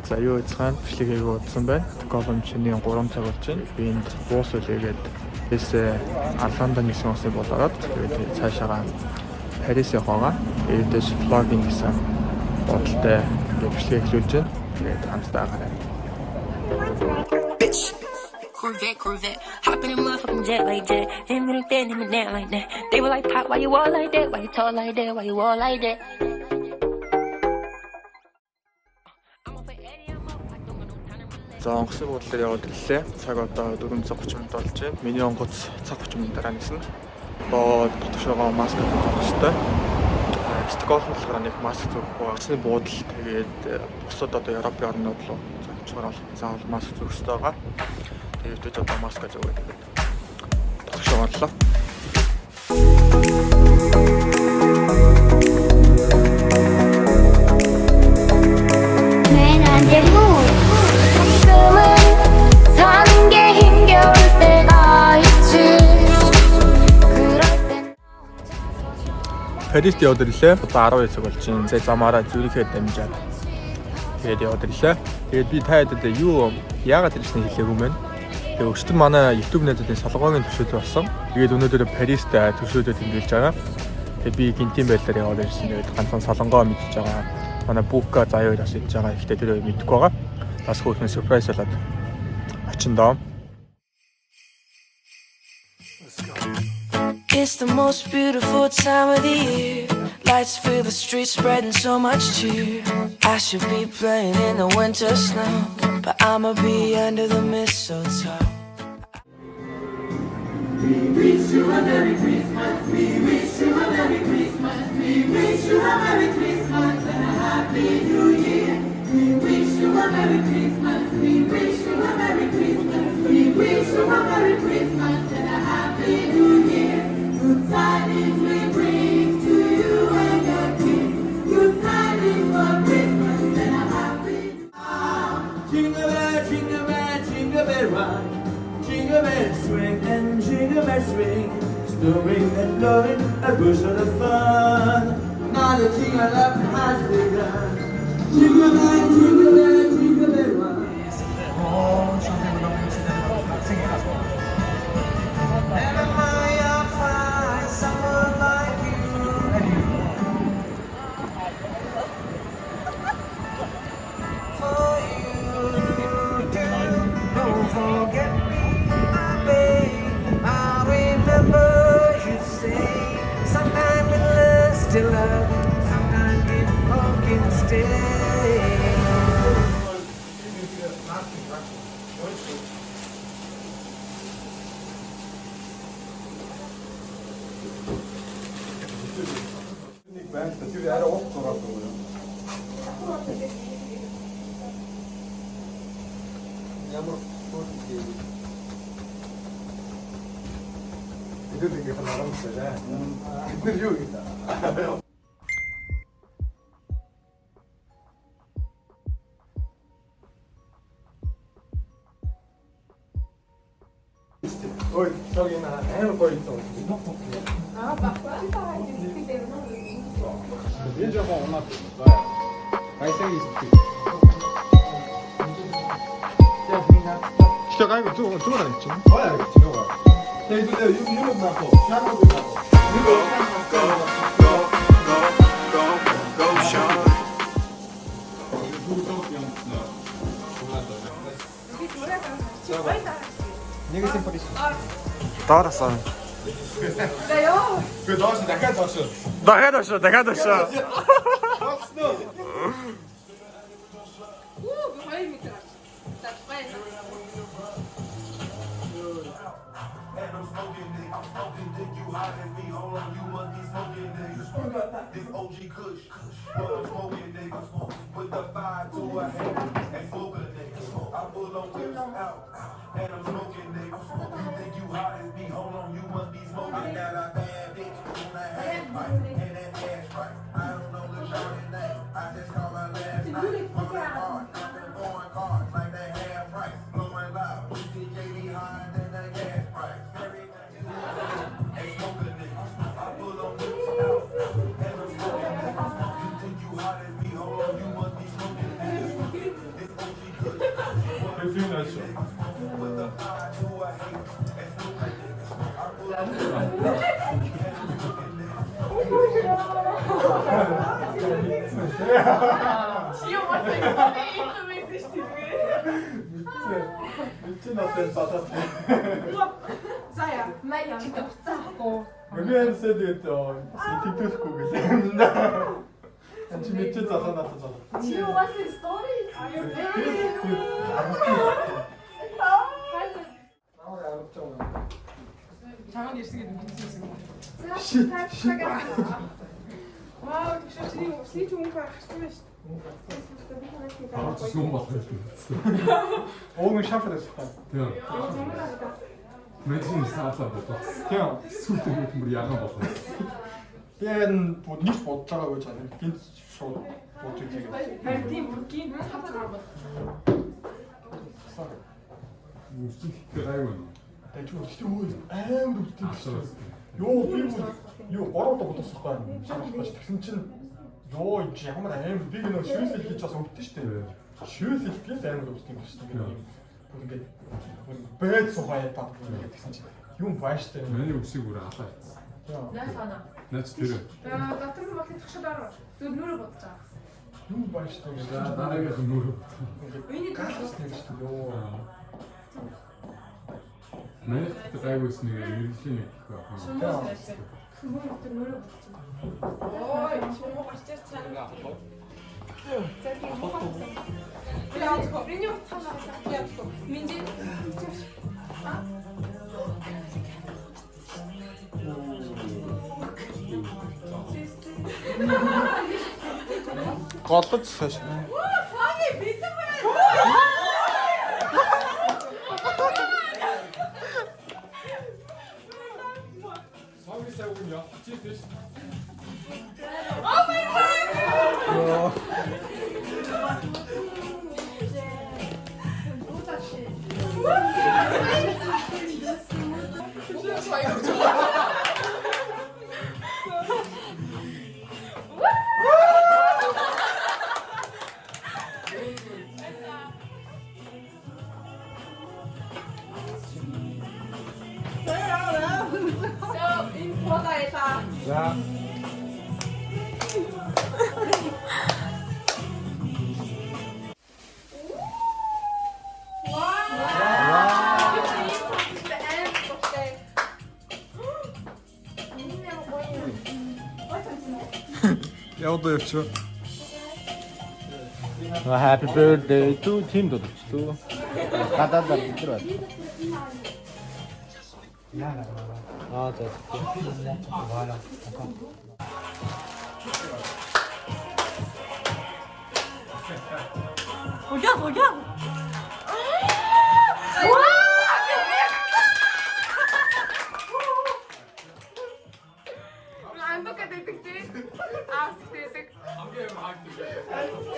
за юу яцгаана бичлэгийг удсан байна. Голом чиний 3 цаг болж байна. Би энд буус үлээгээдээсээ Орландо нисэн усыг болоод тэгээд цаашаа Парис явахаа ээдэж влогинг гэсэн бодолтой бичлэг эхлүүлж байна. Тэгээд хамтдаа гараа. Corvette, hop in a motherfucking jet like that. Him like that, him and that like that. They were like, Pop, why you all like that? Why you tall like that? Why you all like that? За онгоцны буудлаар яваад ирлээ. Цаг одоо 430 минут болж байна. Миний онгоц цаг 30 минут дараа нисэн. Дотоошоо маск зүүх хэрэгтэй. Стокгольм болохоор нэг маск зүүхгүй. Онгоцны буудал тэгээд бусад одоо Европын орнууд руу зочгоор заавал маск зүүх хэрэгтэй байгаа. Тэгээд одоо маск зүүгээд дотоошоо орлоо. Парист яваад ирлээ. Одоо 12 цаг болж байна. Зэ замаараа Зүрихээ дамжаад тэгээд яваад ирлээ. Тэгээд би та хэдэд юу яагаад ирснийг хэлээгүй мэн. Тэгээд өчтөр манай YouTube найзуудын салгоогийн төсөөлөл болсон. Тэгээд өнөөдөр Парист төсөөлөлөд тэмдэглэж байгаа. Тэгээд би гинтийн байдлаар яваад ирсэн. Тэгээд ганцхан солонгоо мэдчихэж байгаа. Манай Бука заяа бас идж байгаа. Ихтэй тэр мэдэхгүй байгаа. Бас хөөрхөн сюрприз болоод очин доо. It's the most beautiful time of the year. Lights fill the streets, spreading so much cheer. I should be playing in the winter snow, but I'ma be under the mistletoe. We wish you a Merry Christmas. We wish you a Merry Christmas. We wish you a Merry Christmas and a Happy New Year. We wish you a Merry Christmas. We wish you a Merry Christmas. We wish you a Merry Christmas and a Happy New Year. Good tidings we bring to you and your kids. Good tidings for Christmas and a happy. Jingle bell, jingle bell, jingle bell rock. Jingle bells swing and jingle bells swing. Snowing and blowing a bushel of fun. Now the jingle up has begun. Jingle bell, jingle bell, jingle bell rock. Never mind, I'll find someone like you. For you, girl, don't forget me, my babe. I remember you say, sometimes we learn to love, sometimes we fucking stay. Du är 8 år. Du ligger på någon där. Det gör inte. Oi, tog in här på inte. Ah, parfois, pareil, des trucs d'événements. Det är ju vanligt. Vai ser isso. Chegar em tu durante. Olha, senhor. Tem do eu na pô. Já não do na pô. Go shot. Нэг юм полис. Доороосоо. 그 너한테 дахиад 왔어. Дахиад очоо. Басна. Хоёр метр. Татвай. This OG Kush, but I'm smoking niggas with the fire to a head and smoking niggas. I pull on whips out and I'm smoking niggas. You think you hot as me? Hold on, you must be smoking that I bad bitch on that half pipe and that ass pipe. I don't know the shorty name. I just call her last night. Rolling hard, jumping foreign cars like that half price. Blowing loud, JD higher than the gas price. And smoking niggas. I pull on whips out and I'm smoking niggas. You think you hot as me? Hold on, you must be smoking niggas. 우리 수영이 하시죠. 미친 어떤 빠졌어. Zaya, Maya, Zako. Вместе с этим тиктошку где-то. Значит, 미친 자서 나타잖아. Чего у вас истории? Tamam geçti gittim. Вау, ты что, сидите, умка, что ли? 오늘 샤프를 했을까? Imagine саатаа бодох. 그냥 Сүйтэй хөтмөр ягаан болох. 얘는 뭐 닉스 못 자라고 했잖아요. 긴 쇼. 어떻게 되게. Пойди, прикинь, хату работать. Үсчих гайваа. 대충 진짜 아무도 없어. 요 빌고 요 걸어도 못했을 거 아니야. 사실 тэгсэн 요 있지 한번 아무 비기너 슈스 хийж чаас өгдөө штэ. 슈스 хийхээс амар өгдөг юм штэ. Ингээд бэд сухая таа тэгсэн чинь юм бааш штэ. Миний үсийг бүр алаа. Наа сана. Наач тэр. Дотор нь махын тахшаар зүг нүрэ бодцаа. юм бааш штэ. Дараагийнх нь нүрэ. Миний гаас нэг штэ. Ёо. Миний гайваас нэг мэрэгжлийн нэг гэх байх. Хүмүүс дотор нүрэ бодцаа. Ой, чимээ гарч ирсэн. Цэгийн хохоо. Яач го. Миний утсаа яач го. Минь. Голож цааш. Сауны сайгуун явчихжээ шүү. За. Явдаа явчих. Happy birthday to team дуудчихлоо. Гадаадаар бид нар байна. Аа за. Вала. Regarde. Андук детектив. Австрийдаг.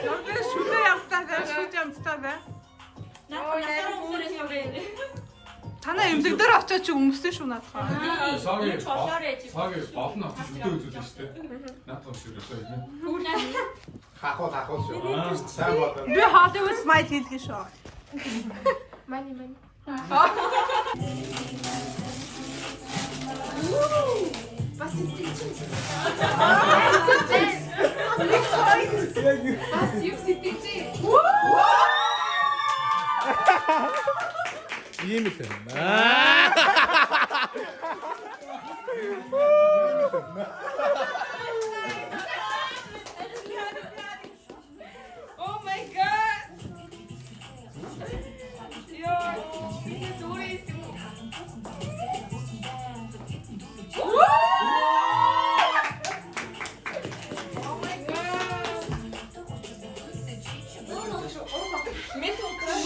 Нордэ шүдэ ямстаа. Танаа эмзэг дээр очиод чи өмссөн шүү наадах. Саги болно авч өдөө үзүүлсэн шүү дээ. Наатах шүү дээ. Хахуу шүү. Сайн бодсон. Би Hollywood smile хийлгээ шүү. Мани. Посетите. Посетите. ийм л байна. Oh my god. Yo, ini turis. Oh my god. Метро краш.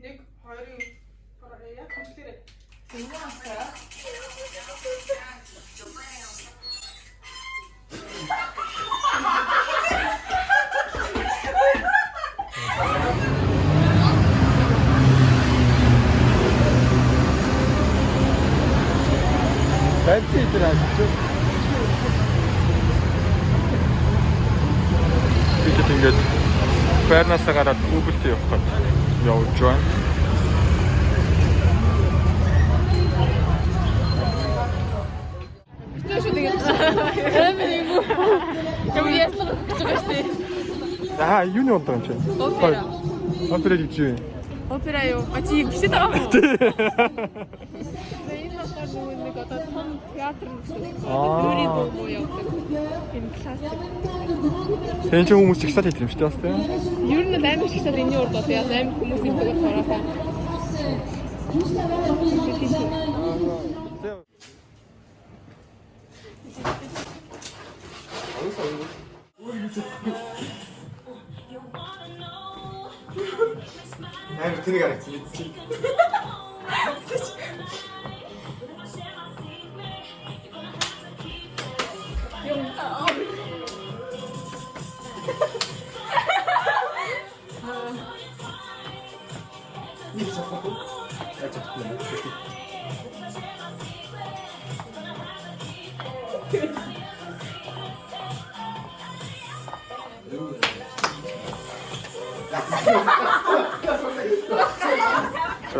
Нэг хоёрын яг хэлээрээ. Бэнти дээр хаачих. Бидэд ингээд байрнаасаа гараад Google-д явах гээд явж байна. Аа, юуны болдог юм чи? Опера. Опера гэж юу? Опера юу? А чи бичээд байгаа мó? Энэ болохоор нэг одоо том театр гэсэн. Өөрийн дуу явуулдаг. Энэ классик. Тэн чи хүмүүс чигсаад хийх юм шүү дээ бас тийм. Ер нь амар чигсаад энэний урд одоо яа амар хүмүүс юм байгаа болохоор. Амар тэнийг харагдсан мэдсэн.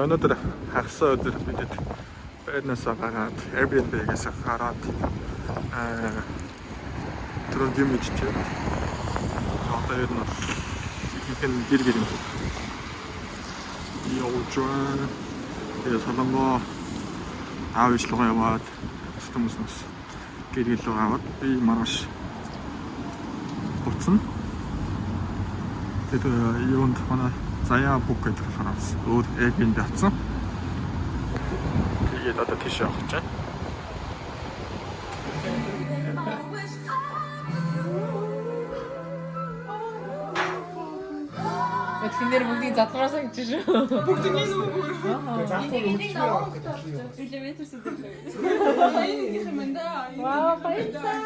Өнөөдөр хагас өдөр бидэд байрнаасаа гараад Airbnb-гээс гараад түрүүн юм иччихээ. Одоо ер нь ихэнх нь гэр юм. Явж тэгээ солонгоо аав ижлогоо яваад хүмүүсээс гэр гэлөө аваад би маргааш буцна. Тэгээ юунд манай Заяа бук гэдэг хараас өөр Airbnb авсан. Тэгээд одоо тийш явах гэж байна. Тэндэр бүгдийг задгараасаа гэж шүү. Бүгдийг нь үү? Заахгүй үлчмээр Элеватор сүдэлээ. Энийг хэмэндэ. Вау, баярлалаа.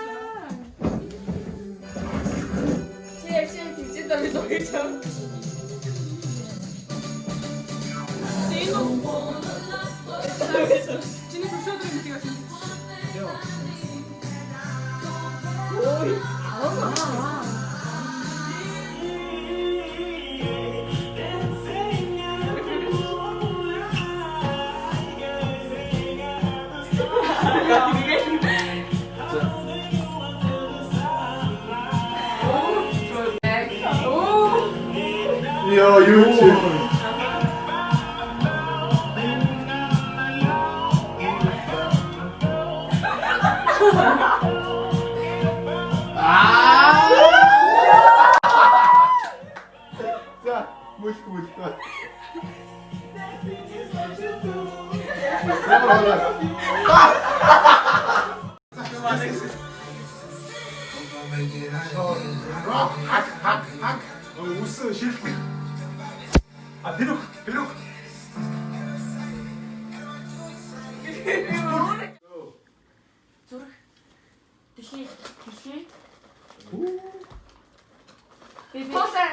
Чи яшээ тийчээд авч байгаа. Чиний хөшөөд юм тийм байна. Ой, аа. Яа, юу Усы шилт. А перук. Зүрх. Дэлхий. Поса.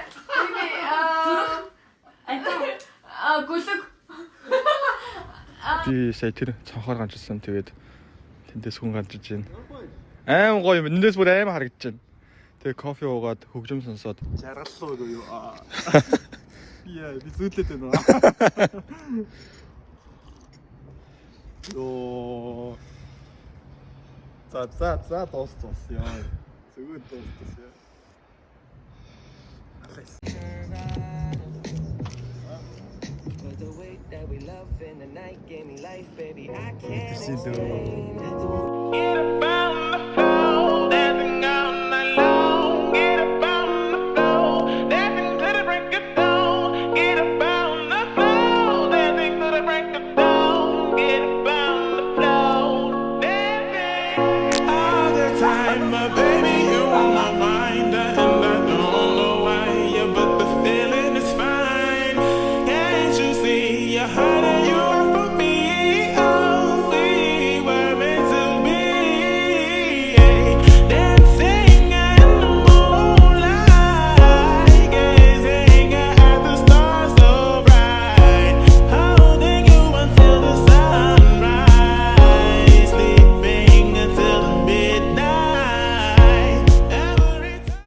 Гүлэг. Би сая тэр цонхоор ганчилсан. Тэгээд тэндээс хүн ганчилж байна. Аим гоё юм. Эндээс бүр аим харагдаж байна. Тэгээ кофе уугаад хөгжим сонсоод Жаргаллуу юу? Яа, би зүтлээд байна. Йоо. За тоос яа. Зүгөө тоос яа. The way that we love in the night gave me life, baby. I can't She do. Get up on the floor, dancing all night long. Get up on the floor, dancing to the break of dawn. Get up on the floor, dancing to the break of dawn. Get up on the floor, dancing all the time, my baby.